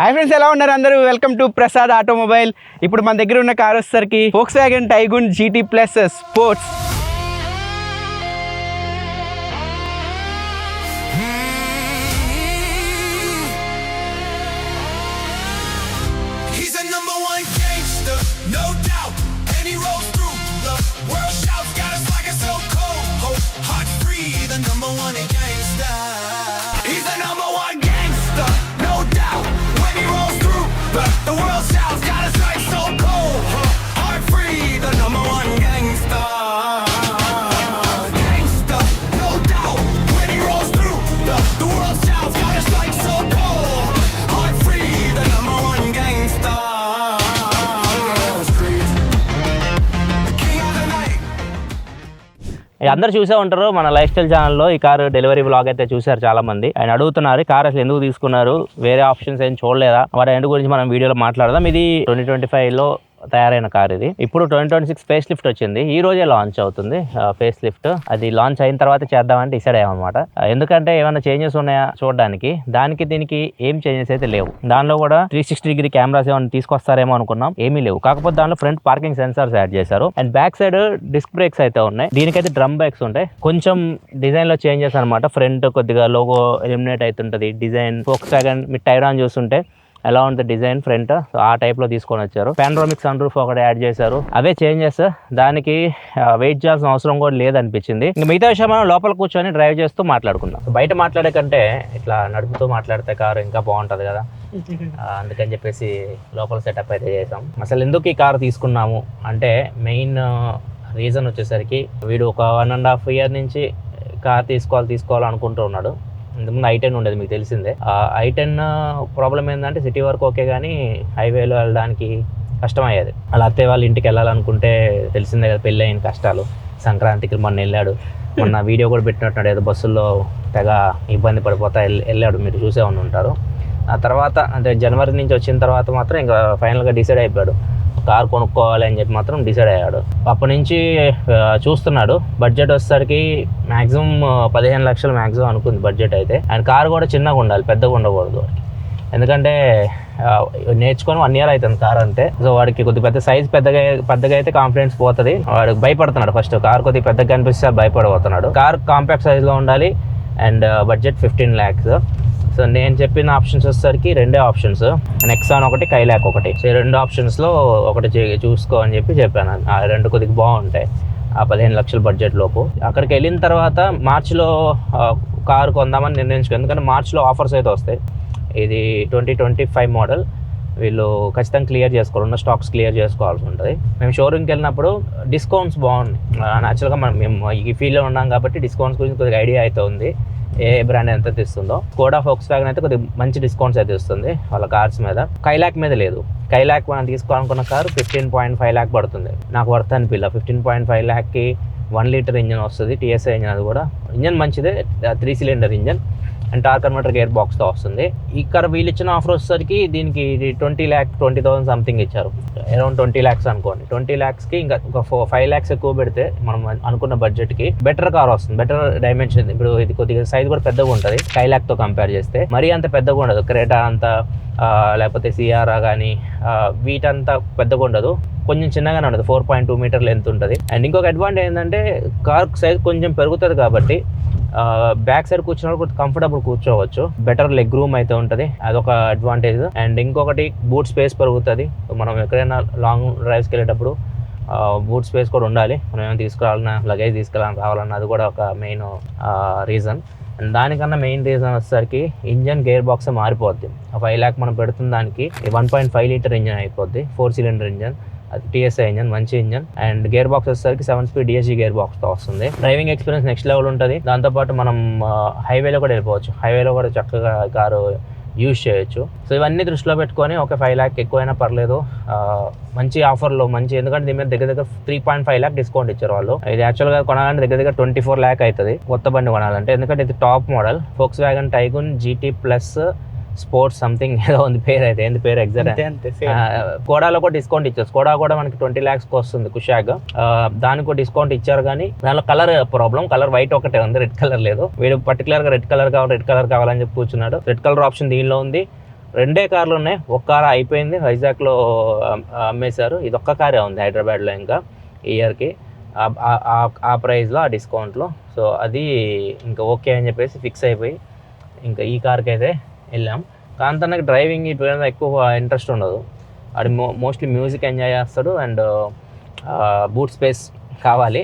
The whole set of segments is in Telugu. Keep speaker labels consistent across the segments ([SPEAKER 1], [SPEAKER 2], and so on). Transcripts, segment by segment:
[SPEAKER 1] హాయ్ ఫ్రెండ్స్, ఎలా ఉన్నారు అందరూ? Welcome to Prasad automobile. ఇప్పుడు మన దగ్గర ఉన్న కార్ వచ్చేసరికి Volkswagen Tiguan GT Plus sports. అందరు చూసే ఉంటారు మన లైఫ్ స్టైల్ ఛానల్లో ఈ కారు డెలివరీ బ్లాగ్ అయితే చూసారు చాలా మంది. ఆయన అడుగుతున్నారు కార్ అసలు ఎందుకు తీసుకున్నారు, వేరే ఆప్షన్స్ ఏం చూడలేదా, వాటి రెండు గురించి మనం వీడియోలో మాట్లాడదాం. ఇది 2025లో తయారైన కార్. ఇది ఇప్పుడు 2026 ఫేస్ లిఫ్ట్ వచ్చింది. ఈ రోజే లాంచ్ అవుతుంది ఫేస్ లిఫ్ట్. అది లాంచ్ అయిన తర్వాత చేద్దామని డిసైడ్ అయ్యామన్నమాట. ఎందుకంటే ఏమైనా చేంజెస్ ఉన్నాయా చూడడానికి, దానికి దీనికి ఏం చేంజెస్ అయితే లేవు. దానిలో కూడా 360 డిగ్రీ కెమెరాస్ ఏమైనా తీసుకొస్తారేమో అనుకున్నాం, ఏమీ లేవు. కాకపోతే దానిలో ఫ్రంట్ పార్కింగ్ సెన్సార్స్ యాడ్ చేశారు and back side disc brakes అయితే ఉన్నాయి. దీనికైతే డ్రమ్ బ్రేక్స్ ఉంటాయి. కొంచెం డిజైన్ లో చేంజెస్ అనమాట. ఫ్రంట్ కొద్దిగా లోగో ఎలిమినేట్ అవుతుంటది. డిజైన్ Volkswagen మీ టైరాన్ చూస్తుంటే ఎలా ఉంటుంది డిజైన్ ఫ్రంట్, ఆ టైప్ లో తీసుకొని వచ్చారు. పానోరామిక్ సన్ రూఫ్ ఒకటి యాడ్ చేశారు. అవే చేంజెస్. దానికి వెయిట్ చేయాల్సిన అవసరం కూడా లేదనిపించింది. ఇంకా మిగతా విషయం మనం లోపల కూర్చొని డ్రైవ్ చేస్తూ మాట్లాడుకుందాం. బయట మాట్లాడే కంటే ఇట్లా నడుపుతూ మాట్లాడితే కారు ఇంకా బాగుంటది కదా, అందుకని చెప్పేసి లోపల సెటప్ అయితే చేసాం. అసలు ఎందుకు ఈ కారు తీసుకున్నాము అంటే మెయిన్ రీజన్ వచ్చేసరికి వీడు ఒక 1.5 year నుంచి కార్ తీసుకోవాలి అనుకుంటూ ఉన్నాడు. ఇంతకుముందు I10 ఉండేది, మీకు తెలిసిందే. I10 ప్రాబ్లం ఏంటంటే సిటీ వరకు ఓకే, కానీ హైవేలో వెళ్ళడానికి కష్టం అయ్యేది. అలా అత్తయ్య వాళ్ళ ఇంటికి వెళ్ళాలనుకుంటే తెలిసిందే కదా, పెళ్ళి అయిన కష్టాలు. సంక్రాంతికి మొన్న వెళ్ళాడు, మొన్న వీడియో కూడా పెట్టినట్టున్నాడు, ఏదో బస్సుల్లో తెగ ఇబ్బంది పడిపోతా వెళ్ళాడు, మీరు చూసే ఉంటారు. ఆ తర్వాత అంటే జనవరి నుంచి వచ్చిన తర్వాత మాత్రం ఇంకా ఫైనల్గా డిసైడ్ అయిపోయాడు కార్ కొనుక్కోవాలి అని చెప్పి మాత్రం డిసైడ్ అయ్యాడు. అప్పటి నుంచి చూస్తున్నాడు. బడ్జెట్ వచ్చేసరికి మ్యాక్సిమం 15 లక్షలు మ్యాక్సిమం అనుకుంది బడ్జెట్ అయితే. అండ్ కార్ కూడా చిన్నగా ఉండాలి, పెద్దగా ఉండకూడదు. ఎందుకంటే నేర్చుకొని 1 year అవుతుంది కార్ అంతే. సో వాడికి కొద్ది పెద్ద సైజ్ పెద్దగా అయితే కాన్ఫిడెన్స్ పోతుంది. వాడు భయపడుతున్నాడు. ఫస్ట్ కార్ కొద్దిగా పెద్దగా కనిపిస్తే భయపడిపోతున్నాడు. కార్ కాంపాక్ట్ సైజ్లో ఉండాలి అండ్ బడ్జెట్ 15 lakhs. సో నేను చెప్పిన ఆప్షన్స్ వచ్చేసరికి రెండే ఆప్షన్స్, నెక్సాన్ ఒకటి, కైలాక్ ఒకటి. సో ఈ 2 ఆప్షన్స్లో ఒకటి చూసుకో అని చెప్పాను. ఆ 2 కొద్దిగా బాగుంటాయి ఆ 15 లక్షల బడ్జెట్ లోపు. అక్కడికి వెళ్ళిన తర్వాత మార్చిలో కారు కొందామని నిర్ణయించుకో, ఎందుకంటే మార్చిలో ఆఫర్స్ అయితే వస్తాయి. ఇది 2025 మోడల్. వీళ్ళు ఖచ్చితంగా క్లియర్ చేసుకోవాలి, ఉన్న స్టాక్స్ క్లియర్ చేసుకోవాల్సి ఉంటుంది. మేము షోరూమ్కి వెళ్ళినప్పుడు డిస్కౌంట్స్ బాగున్నాయి. యాక్చువల్గా మేము ఈ ఫీల్డ్లో ఉన్నాం కాబట్టి డిస్కౌంట్స్ గురించి కొద్దిగా ఐడియా అయితే ఉంది, ఏ బ్రాండ్ ఎంత ఇస్తుందో. స్కోడా Volkswagen అయితే కొద్దిగా మంచి డిస్కౌంట్స్ అయితే ఇస్తుంది వాళ్ళ కార్స్ మీద. కైలాక్ మీద లేదు. కైలాక్ మనం తీసుకోవాలనుకున్న కారు 15.5 lakh పడుతుంది. నాకు వర్త్ అనిపిల్ల. 15.5 lakhకి 1 liter ఇంజన్ వస్తుంది, TSI ఇంజన్. అది కూడా ఇంజన్ మంచిదే, 3 cylinder engine and torque converter gear బాక్స్తో వస్తుంది. ఇక్కడ వీళ్ళు ఇచ్చిన ఆఫర్ వచ్చేసరికి దీనికి 20,000 సంథింగ్ ఇచ్చారు, అరౌండ్ 20 lakhs అనుకోండి. 20 lakhsకి ఇంకా ఒక 5 lakhs ఎక్కువ పెడితే మనం అనుకున్న బడ్జెట్కి బెటర్ కార్ వస్తుంది, బెటర్ డైమెన్షన్. ఇప్పుడు ఇది కొద్దిగా సైజ్ కూడా పెద్దగా ఉంటుంది కైలాక్తో కంపేర్ చేస్తే. మరీ అంత పెద్దగా ఉండదు, క్రేటా అంత లేకపోతే సియారా కానీ వీటంతా పెద్దగా ఉండదు, కొంచెం చిన్నగానే ఉండదు. 4.2 meter లెంత్ ఉంటుంది. అండ్ ఇంకొక అడ్వాంటేజ్ ఏంటంటే కార్ సైజ్ కొంచెం పెరుగుతుంది కాబట్టి బ్యాక్ సైడ్ కూర్చున్నప్పుడు కంఫర్టబుల్ కూర్చోవచ్చు. బెటర్ లెగ్ రూమ్ అయితే ఉంటుంది, అదొక అడ్వాంటేజ్. అండ్ ఇంకొకటి బూట్ స్పేస్ పెరుగుతుంది. మనం ఎక్కడైనా లాంగ్ డ్రైవ్స్కి వెళ్ళేటప్పుడు బూట్ స్పేస్ కూడా ఉండాలి. మనం ఏమైనా తీసుకురావాలన్నా, లగేజ్ రావాలన్నా అది కూడా ఒక మెయిన్ రీజన్. అండ్ దానికన్నా మెయిన్ రీజన్ వచ్చేసరికి ఇంజన్ గేర్ బాక్స్ మారిపోద్ది. 5 lakh మనం పెడుతున్న దానికి 1.5 liter ఇంజన్ అయిపోద్ది, 4 cylinder ఇంజన్. అది TSI ఇంజన్, మంచి ఇంజన్. అండ్ గేర్ బాక్స్ వచ్చేసరికి 7-speed DSG గేర్ బాక్స్తో వస్తుంది. డ్రైవింగ్ ఎక్స్పీరియన్స్ నెక్స్ట్ లెవెల్ ఉంటుంది. దాంతోపాటు మనం హైవేలో కూడా వెళ్ళిపోవచ్చు, హైవేలో కూడా చక్కగా కారు యూజ్ చేయొచ్చు. సో ఇవన్నీ దృష్టిలో పెట్టుకొని ఒక 5 lakh ఎక్కువైనా పర్లేదు, మంచి ఆఫర్లో మంచి. ఎందుకంటే దీని మీద దగ్గర 3.5 lakh డిస్కౌంట్ ఇచ్చారు వాళ్ళు. ఇది యాక్చువల్గా కొనాలంటే దగ్గర 24 lakh అవుతుంది కొత్త బండి కొనాలంటే. ఎందుకంటే ఇది top model Volkswagen Tiguan GT Plus sports something ఏదో ఉంది పేరు. అయితే ఏంటి పేరు ఎగ్జాక్ట్? స్కోడాలో కూడా డిస్కౌంట్ ఇచ్చారు. స్కోడా కూడా మనకి 20 lakhsకి వస్తుంది కుషాగ్, దానికి కూడా డిస్కౌంట్ ఇచ్చారు. కానీ దానిలో కలర్ ప్రాబ్లం, కలర్ వైట్ ఒకటే ఉంది, రెడ్ కలర్ లేదు. వీడు పర్టికులర్ గా రెడ్ కలర్ కావాలని చెప్పి కూర్చున్నాడు. రెడ్ కలర్ ఆప్షన్ దీనిలో ఉంది. 2 కార్లు ఉన్నాయి. ఒక కార్ అయిపోయింది, వైజాగ్లో అమ్మేశారు. ఇది ఒక్క కారే ఉంది హైదరాబాద్లో ఇంకా ఈ ఇయర్కి ఆ ప్రైస్లో, ఆ డిస్కౌంట్లో. సో అది ఇంకా ఓకే అని చెప్పేసి ఫిక్స్ అయిపోయి ఇంకా ఈ కార్కి అయితే వెళ్ళాం. కానీ తనకి డ్రైవింగ్ ఇటు ఎక్కువ ఇంట్రెస్ట్ ఉండదు. అది మోస్ట్లీ మ్యూజిక్ ఎంజాయ్ చేస్తాడు అండ్ బూట్ స్పేస్ కావాలి.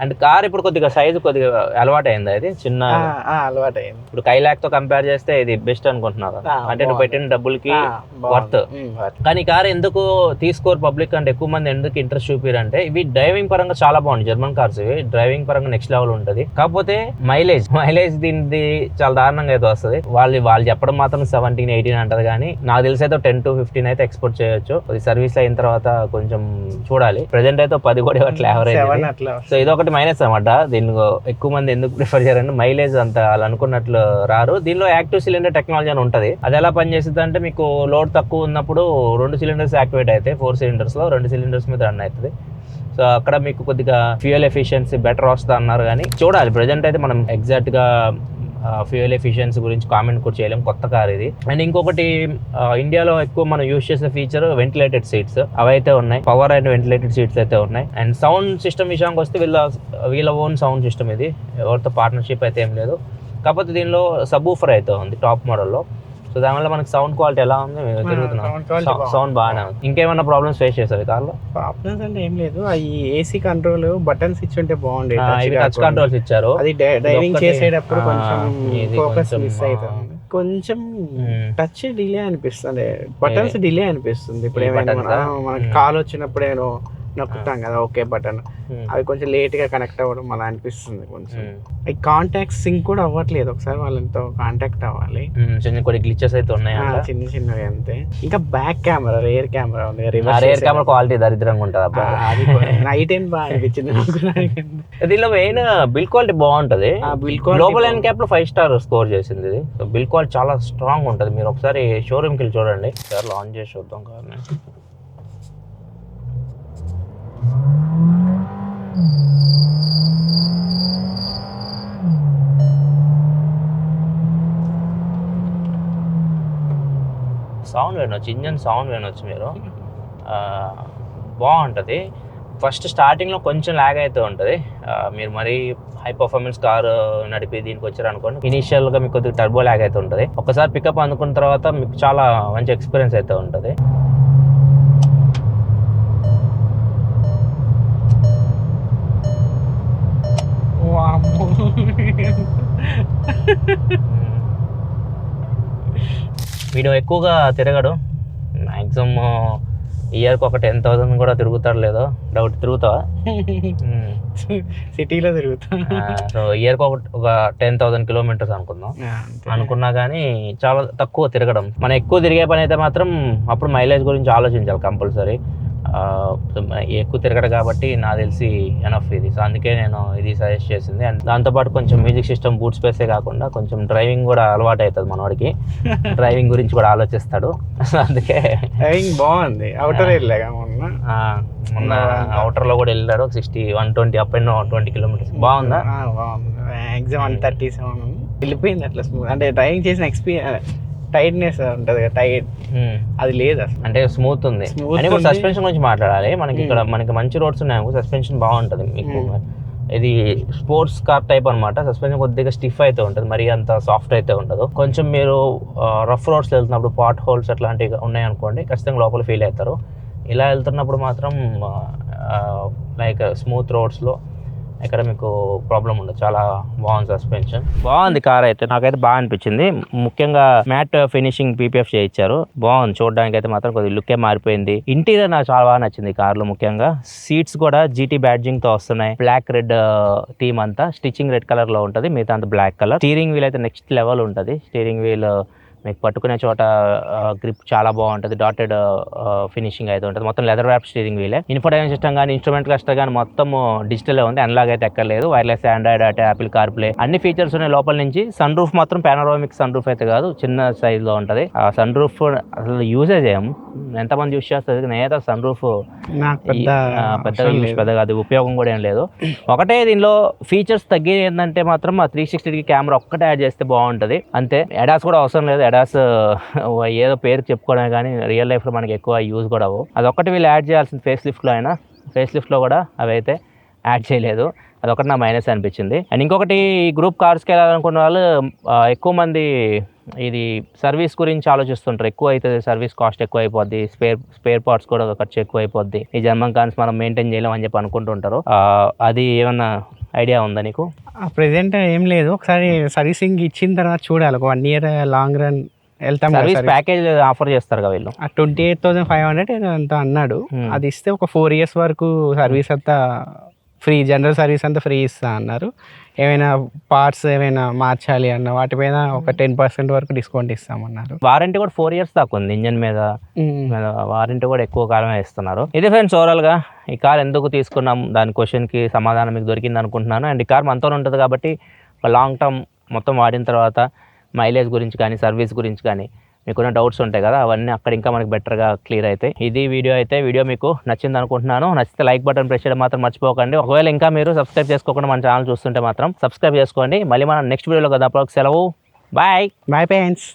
[SPEAKER 1] అండ్ కార్ ఇప్పుడు కొద్దిగా సైజు కొద్దిగా అలవాటు అయింది, అది చిన్న
[SPEAKER 2] అలవాటు అయింది.
[SPEAKER 1] ఇప్పుడు కైలాక్తో కంపేర్ చేస్తే ఇది బెస్ట్ అనుకుంటున్నారు, అంటే నువ్వు పెట్టిన డబ్బులకి వర్త్. కానీ కార్ ఎందుకు తీసుకోరు పబ్లిక్ అంటే ఎక్కువ మంది ఎందుకు ఇంట్రెస్ట్ చూపిరంటే ఇవి డ్రైవింగ్ పరంగా చాలా బాగుంది. జర్మన్ కార్స్ ఇవి డ్రైవింగ్ పరంగా నెక్స్ట్ లెవెల్ ఉంటుంది. కాకపోతే మైలేజ్ దీనిది చాలా దారుణంగా అయితే వస్తుంది. వాళ్ళు చెప్పడం మాత్రం 17-18 అంటారు, కానీ నాకు తెలిసి అయితే 10 to 15 అయితే ఎక్స్పోర్ట్ చేయొచ్చు. అది సర్వీస్ అయిన తర్వాత కొంచెం చూడాలి. ప్రెసెంట్ అయితే 10 కూడా ఇవ్వట్లే యావరేజ్. సో ఇదొకటి మైనస్ అనమాట. దీన్ని ఎక్కువ మంది ఎందుకు ప్రిఫర్ చేయాలంటే మైలేజ్ అంత వాళ్ళు అనుకున్నట్లు రారు. దీనిలో యాక్టివ్ సిలిండర్ టెక్నాలజీ అని ఉంటుంది. అది ఎలా పనిచేస్తుంది అంటే మీకు లోడ్ తక్కువ ఉన్నప్పుడు 2 సిలిండర్స్ యాక్టివేట్ అయితే 4 సిలిండర్స్ లో 2 సిలిండర్స్ మీద రన్ అవుతుంది. సో అక్కడ మీకు కొద్దిగా ఫ్యూయల్ ఎఫిషియన్సీ బెటర్ వస్తుంది అన్నారు, కానీ చూడాలి. ప్రజెంట్ అయితే మనం ఎగ్జాక్ట్ గా ఫ్యూయల్ ఎఫిషియన్సీ గురించి కామెంట్ కూడా చేయలేం, కొత్త కార్ ఇది. అండ్ ఇంకొకటి ఇండియాలో ఎక్కువ మనం యూజ్ చేసే ఫీచర్ వెంటిలేటెడ్ సీట్స్, అవైతే ఉన్నాయి. పవర్ అండ్ వెంటిలేటెడ్ సీట్స్ అయితే ఉన్నాయి. అండ్ సౌండ్ సిస్టమ్ విషయానికి వస్తే వీళ్ళ ఓన్ సౌండ్ సిస్టమ్ ఇది, ఎవరితో పార్ట్నర్షిప్ అయితే ఏం లేదు. కాకపోతే దీనిలో సబ్-వూఫర్ అయితే ఉంది టాప్ మోడల్లో. సో దానివల్ల మనకి సౌండ్ క్వాలిటీ ఎలా ఉంది తిరుగుతున్నాం, సౌండ్ బాగానే ఉంది. ఇంకేమైనా ప్రాబ్లమ్స్ ఫేస్ చేస్తారు కార్లో?
[SPEAKER 2] ప్రాబ్లమ్స్ అంటే ఏం లేదు. ఈ ఏసీ కంట్రోల్ బటన్స్ ఇచ్చి ఉంటే బాగుండేది.
[SPEAKER 1] టచ్ కంట్రోల్స్ ఇచ్చారు.
[SPEAKER 2] అది డ్రైవింగ్ చేసేటప్పుడు కొంచెం ఫోకస్ మిస్ అవుతుంది, కొంచెం టచ్ డిలే అనిపిస్తుంది, బటన్స్ డిలే అనిపిస్తుంది. ఇప్పుడు ఏమైనా మనకి కాల్ వచ్చినప్పుడు ఏమో నొక్కుతాం కదా ఓకే బటన్, అవి కొంచెం లేట్ గా కనెక్ట్ అవ్వడం అలా అనిపిస్తుంది. కొంచెం ఈ కాంటాక్ట్ సింక్ కూడా అవ్వట్లేదు. ఒకసారి వాళ్ళతో కాంటాక్ట్ అవ్వాలి.
[SPEAKER 1] కొన్ని గ్లిచెస్ అయితే ఉన్నాయి,
[SPEAKER 2] చిన్నవి అంతే. ఇంకా బ్యాక్ కెమెరా, రేర్ కెమెరా ఉంది.
[SPEAKER 1] రేర్ కెమెరా క్వాలిటీ దరిద్రంగా ఉంటుంది.
[SPEAKER 2] అది నైట్ ఏం బాగా అనిపించింది.
[SPEAKER 1] దీనిలో మెయిన్ బిల్ క్వాలిటీ బాగుంటది. గ్లోబల్ ఎన్ క్యాప్ లో 5 స్టార్ స్కోర్ చేసింది ఇది. సో బిల్ క్వాలిటీ చాలా స్ట్రాంగ్ ఉంటుంది. మీరు ఒకసారి షోరూమ్ కి వెళ్ళి చూడండి. ఆన్ చేసి చూద్దాం కార్ని. సౌండ్ వినొచ్చు, ఇంజన్ సౌండ్ వినొచ్చు మీరు. బాగుంటుంది. ఫస్ట్ స్టార్టింగ్లో కొంచెం ల్యాగ్ అయితే ఉంటుంది. మీరు మరీ హై పర్ఫార్మెన్స్ కారు నడిపి దీనికి వచ్చారు అనుకోండి, ఇనీషియల్గా మీకు కొద్దిగా టర్బో ల్యాగ్ అయితే ఉంటుంది. ఒకసారి పికప్ అందుకున్న తర్వాత మీకు చాలా మంచి ఎక్స్పీరియన్స్ అయితే ఉంటుంది. వీడు ఎక్కువగా తిరగడు, మ్యాక్సిమం ఇయర్కి ఒక 10,000 కూడా తిరుగుతాడు, లేదో డౌట్. తిరుగుతావా?
[SPEAKER 2] సిటీలో తిరుగుతా.
[SPEAKER 1] సో ఇయర్కి ఒక 10,000 కిలోమీటర్స్ అనుకున్నా కానీ చాలా తక్కువ తిరగడం. మనం ఎక్కువ తిరిగే పని అయితే మాత్రం అప్పుడు మైలేజ్ గురించి ఆలోచించాలి కంపల్సరీ. ఎక్కువ తిరగడు కాబట్టి నాకు తెలిసి ఎనఫ్ ఇది. సో అందుకే నేను ఇది సజెస్ట్ చేసింది. అండ్ దాంతోపాటు కొంచెం మ్యూజిక్ సిస్టమ్, బూట్ స్పేసే కాకుండా కొంచెం డ్రైవింగ్ కూడా అలవాటు అవుతుంది మనవాడికి. డ్రైవింగ్ గురించి కూడా ఆలోచిస్తాడు. అందుకే
[SPEAKER 2] డ్రైవింగ్ బాగుంది.
[SPEAKER 1] మొన్న అవుటర్ లో కూడా వెళ్ళాడు. 120 అప్ అండ్ 20 కిలోమీటర్స్. బాగుందా?
[SPEAKER 2] మ్యాక్సిమం 137 వెళ్ళిపోయింది అట్లా స్మూత్. అంటే డ్రైవింగ్ చేసిన ఎక్స్పీరియన్స్ టైట్నెస్ ఉంటుంది, టైట్ అది లేదు అసలు. అంటే
[SPEAKER 1] స్మూత్ ఉంది. సస్పెన్షన్ గురించి మాట్లాడాలి. మనకి మంచి రోడ్స్ ఉన్నాయి, సస్పెన్షన్ బాగుంటుంది మీకు. ఇది స్పోర్ట్స్ కార్ టైప్ అనమాట. సస్పెన్షన్ కొద్దిగా స్టిఫ్ అయితే ఉంటుంది, మరి అంత సాఫ్ట్ అయితే ఉండదు. కొంచెం మీరు రఫ్ రోడ్స్ వెళ్తున్నప్పుడు పాట్ హోల్స్ అట్లాంటివి ఉన్నాయనుకోండి, ఖచ్చితంగా లోపల ఫీల్ అవుతారు. ఇలా వెళ్తున్నప్పుడు మాత్రం లైక్ స్మూత్ రోడ్స్లో ఇక్కడ మీకు ప్రాబ్లం ఉండదు. చాలా బాగుంది సస్పెన్షన్. బాగుంది కార్ అయితే, నాకైతే బాగా అనిపించింది. ముఖ్యంగా మ్యాట్ ఫినిషింగ్ పీపీఎఫ్ చేయించారు, బాగుంది. చూడడానికి అయితే మాత్రం కొద్దిగా లుక్కే మారిపోయింది. ఇంటీరియర్ నాకు చాలా బాగా నచ్చింది కార్లో. ముఖ్యంగా సీట్స్ కూడా జీటీ బ్యాడ్జింగ్ తో వస్తున్నాయి. బ్లాక్ రెడ్ థీమ్ అంతా, స్టిచ్చింగ్ రెడ్ కలర్ లో ఉంటుంది, మిగతా అంతా బ్లాక్ కలర్. స్టీరింగ్ వీల్ అయితే నెక్స్ట్ లెవెల్ ఉంటుంది. స్టీరింగ్ వీల్ మీకు పట్టుకునే చోట గ్రిప్ చాలా బాగుంటుంది. డాటెడ్ ఫినిషింగ్ అయితే ఉంటుంది. మొత్తం లెదర్ ర్యాప్ స్టీరింగ్ వీలే. ఇన్ఫోటైన్మెంట్ సిస్టమ్ కానీ, ఇన్స్ట్రుమెంట్ క్లస్టర్ కానీ మొత్తం డిజిటల్ ఉంది. అనలాగ్ అయితే ఎక్కర్లేదు. Wireless Android Auto, Apple CarPlay అన్ని ఫీచర్స్ ఉన్నాయి లోపల నుంచి. సన్ రూఫ్ మాత్రం పానోరామిక్ సన్ రూఫ్ అయితే కాదు, చిన్న సైజ్ లో ఉంటుంది. ఆ సన్ రూఫ్ అసలు యూజే చేయము. ఎంతమంది యూజ్ చేస్తుంది? నేనైతే సన్ రూఫ్ పెద్దగా అది ఉపయోగం కూడా ఏం లేదు. ఒకటే దీనిలో ఫీచర్స్ తగ్గి ఏంటంటే మాత్రం ఆ 360 కెమెరా ఒక్కటే యాడ్ చేస్తే బాగుంటుంది అంతే. ఎడాస్ కూడా అవసరం లేదు. ADAS ఏదో పేరు చెప్పుకోవడమే కానీ రియల్ లైఫ్లో మనకి ఎక్కువ యూజ్ కూడా అవ్వవు. అదొక్కటి వీళ్ళు యాడ్ చేయాల్సింది ఫేస్ లిఫ్ట్లో అయినా, ఫేస్ లిఫ్ట్లో కూడా అవి అయితే యాడ్ చేయలేదు. అదొకటి నా మైనస్ అనిపించింది. అండ్ ఇంకొకటి ఈ గ్రూప్ కార్స్కి వెళ్ళాలనుకున్న వాళ్ళు ఎక్కువ మంది ఇది సర్వీస్ గురించి ఆలోచిస్తుంటారు. ఎక్కువ అవుతుంది, సర్వీస్ కాస్ట్ ఎక్కువ అయిపోద్ది, స్పేర్ పార్ట్స్ కూడా ఖర్చు ఎక్కువ అయిపోద్ది, ఈ జర్మన్ కార్స్ మనం మెయింటైన్ చేయలేం అని చెప్పి అనుకుంటుంటారు. అది ఏమన్నా ఐడియా ఉందా నీకు?
[SPEAKER 2] ప్రెసెంట్ ఏం లేదు. ఒకసారి సర్వీసింగ్ ఇచ్చిన తర్వాత చూడాలి. ఒక 1 year లాంగ్ రన్ వెళ్తాం.
[SPEAKER 1] సర్వీస్ ప్యాకేజ్ ఆఫర్ చేస్తారు కదా వీళ్ళు,
[SPEAKER 2] 28,500 అంతా అన్నాడు. అది ఇస్తే ఒక 4 years వరకు సర్వీస్ అంతా ఫ్రీ, జనరల్ సర్వీస్ అంతా ఫ్రీ ఇస్తా అన్నారు. ఏమైనా పార్ట్స్ ఏమైనా మార్చాలి అన్న వాటిపైన ఒక 10% వరకు డిస్కౌంట్ ఇస్తామన్నారు.
[SPEAKER 1] వారంటీ కూడా 4 years దాకా ఉంది. ఇంజన్ మీద వారంటీ కూడా ఎక్కువ కాలమే ఇస్తున్నారు. ఇది ఫ్రెండ్స్ ఓవరాల్గా ఈ కార్ ఎందుకు తీసుకున్నాం దాని క్వశ్చన్కి సమాధానం మీకు దొరికింది అనుకుంటున్నాను. అండ్ ఈ కార్ మనతో ఉంటుంది కాబట్టి లాంగ్ టర్మ్ మొత్తం వాడిన తర్వాత మైలేజ్ గురించి కానీ సర్వీస్ గురించి కానీ మీకున్న డౌట్స్ ఉంటాయి కదా, అవన్నీ అక్కడ ఇంకా మనకి బెటర్గా క్లియర్ అవుతాయి. ఇది వీడియో అయితే వీడియో మీకు నచ్చింది అనుకుంటున్నాను. నచ్చితే లైక్ బటన్ ప్రెస్ చేయడం మాత్రం మర్చిపోకండి. ఒకవేళ ఇంకా మీరు సబ్స్క్రైబ్ చేసుకోకుండా మన ఛానల్ చూస్తుంటే మాత్రం సబ్స్క్రైబ్ చేసుకోండి. మళ్ళీ మనం నెక్స్ట్ వీడియోలో కదా, అప్పుడు సెలవు. Bye
[SPEAKER 2] friends.